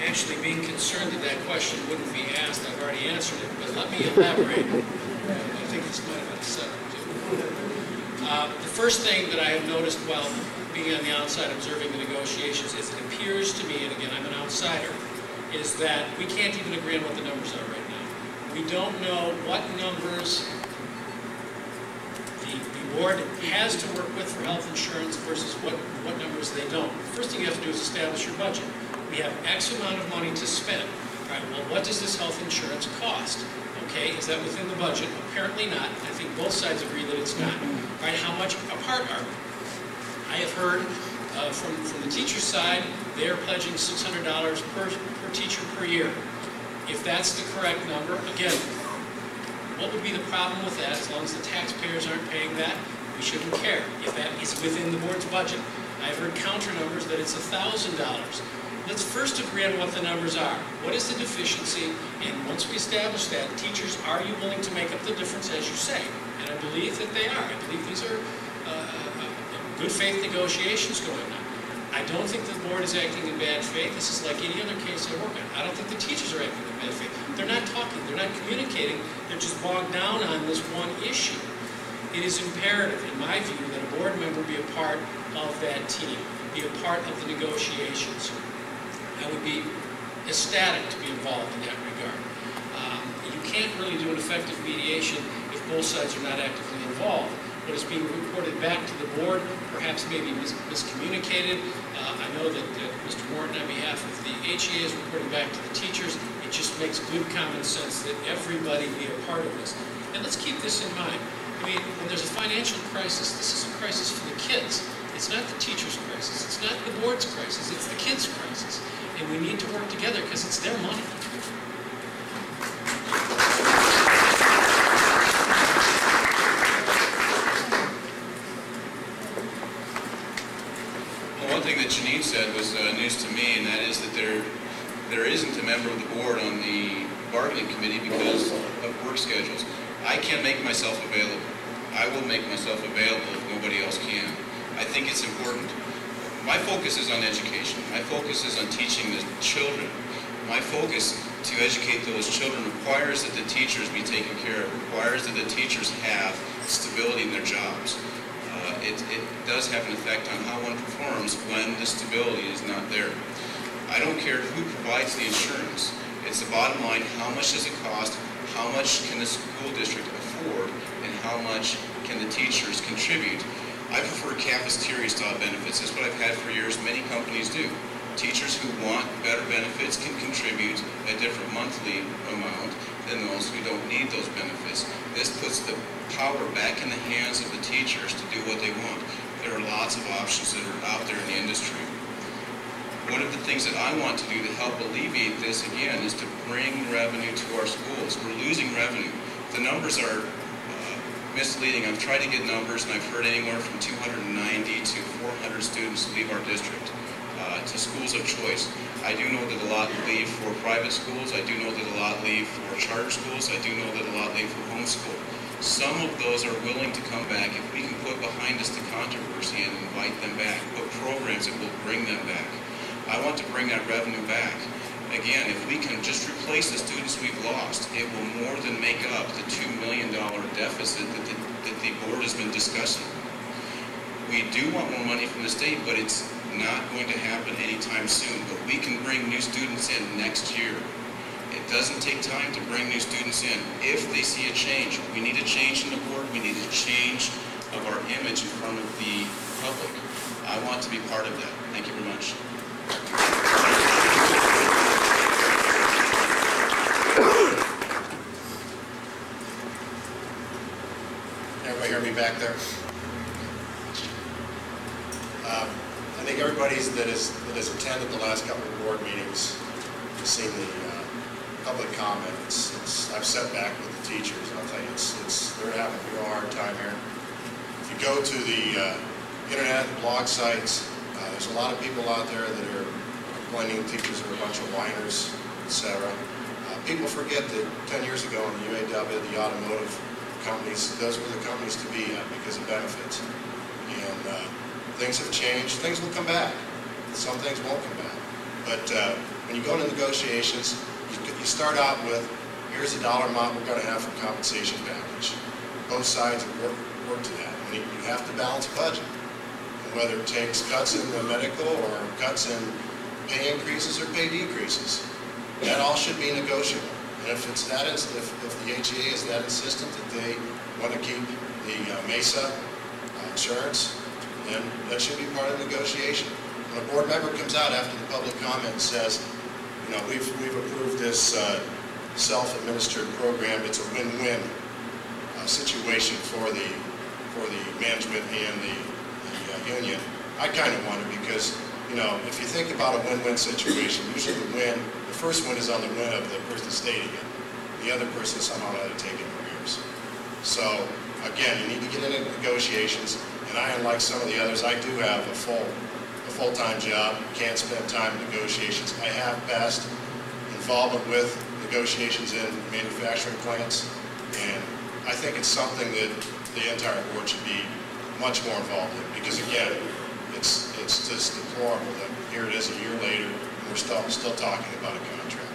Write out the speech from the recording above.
actually being concerned that that question wouldn't be asked. I've already answered it, but let me elaborate. I think this might have been a setup too. The first thing that I have noticed while being on the outside observing the negotiations is it appears to me, and again I'm an outsider, is that we can't even agree on what the numbers are right now. We don't know what numbers the board has to work with for health insurance versus what numbers they don't. The first thing you have to do is establish your budget. We have X amount of money to spend. All right, well, what does this health insurance cost? Okay, is that within the budget? Apparently not. I think both sides agree that it's not. All right, how much apart are we? I have heard from the teacher side, they're pledging $600 per teacher per year. If that's the correct number, again, what would be the problem with that? As long as the taxpayers aren't paying that, we shouldn't care. If that is within the board's budget. I've heard counter numbers that it's $1,000. Let's first agree on what the numbers are. What is the deficiency? And once we establish that, teachers, are you willing to make up the difference as you say? And I believe that they are. I believe these are good faith negotiations going on. I don't think the board is acting in bad faith. This is like any other case I work on. I don't think the teachers are acting in bad faith. They're not talking. They're not communicating. They're just bogged down on this one issue. It is imperative, in my view, that a board member be a part of that team, be a part of the negotiations. I would be ecstatic to be involved in that regard. You can't really do an effective mediation if both sides are not actively involved. What is being reported back to the board perhaps may be miscommunicated. I know that Mr. Morton, on behalf of the HEA, is reporting back to the teachers. It just makes good common sense that everybody be a part of this. And let's keep this in mind. I mean, when there's a financial crisis, this is a crisis for the kids. It's not the teacher's crisis. It's not the board's crisis. It's the kids' crisis. And we need to work together because it's their money. Well, one thing that Janine said was news to me, and that is that there isn't a member of the board on the bargaining committee because of work schedules. I can't make myself available. I will make myself available if nobody else can. I think it's important. My focus is on education. My focus is on teaching the children. My focus to educate those children requires that the teachers be taken care of, requires that the teachers have stability in their jobs. It does have an effect on how one performs when the stability is not there. I don't care who provides the insurance. It's the bottom line, how much does it cost, how much can the school district afford, and how much can the teachers contribute. I prefer cafeteria-style benefits. That's what I've had for years. Many companies do. Teachers who want better benefits can contribute a different monthly amount than those who don't need those benefits. This puts the power back in the hands of the teachers to do what they want. There are lots of options that are out there in the industry. One of the things that I want to do to help alleviate this, again, is to bring revenue to our schools. We're losing revenue. The numbers are misleading. I've tried to get numbers, and I've heard anywhere from 290 to 400 students leave our district to schools of choice. I do know that a lot leave for private schools. I do know that a lot leave for charter schools. I do know that a lot leave for homeschool. Some of those are willing to come back if we can put behind us the controversy and invite them back, put programs that will bring them back. I want to bring that revenue back. Again, if we can just replace the students we've lost, it will more than make up the $2 million deficit that the board has been discussing. We do want more money from the state, but it's not going to happen anytime soon. But we can bring new students in next year. It doesn't take time to bring new students in. If they see a change, we need a change in the board. We need a change of our image in front of the public. I want to be part of that. Thank you very much. Everybody hear me back there? I think everybody that has attended the last couple of board meetings has seen the public comment. I've sat back with the teachers. I'll tell you, they're having a real hard time here. If you go to the internet, the blog sites, there's a lot of people out there that are complaining teachers are a bunch of whiners, etc. People forget that 10 years ago in the UAW, the automotive companies, those were the companies to be at because of benefits. And things have changed. Things will come back. Some things won't come back. But when you go into negotiations, you start out with, here's the dollar amount we're going to have for compensation package. Both sides work to that. And you have to balance a budget. And whether it takes cuts in the medical or cuts in pay increases or pay decreases, that all should be negotiable. And if it's that, if the HEA is that insistent that they want to keep the MESA insurance, then that should be part of the negotiation. When a board member comes out after the public comment and says, you know, we've approved this self-administered program, it's a win-win situation for the management and the union, I kind of wonder because, you know, if you think about a win-win situation, usually the first win is on the win of the person stating it. The other person somehow had to take it in arrears. So, again, you need to get into negotiations, and I, unlike some of the others, I do have a full-time job, can't spend time in negotiations. I have past involvement with negotiations in manufacturing plants, and I think it's something that the entire board should be much more involved in, because again, it's just deplorable that here it is a year later, and we're still talking about a contract.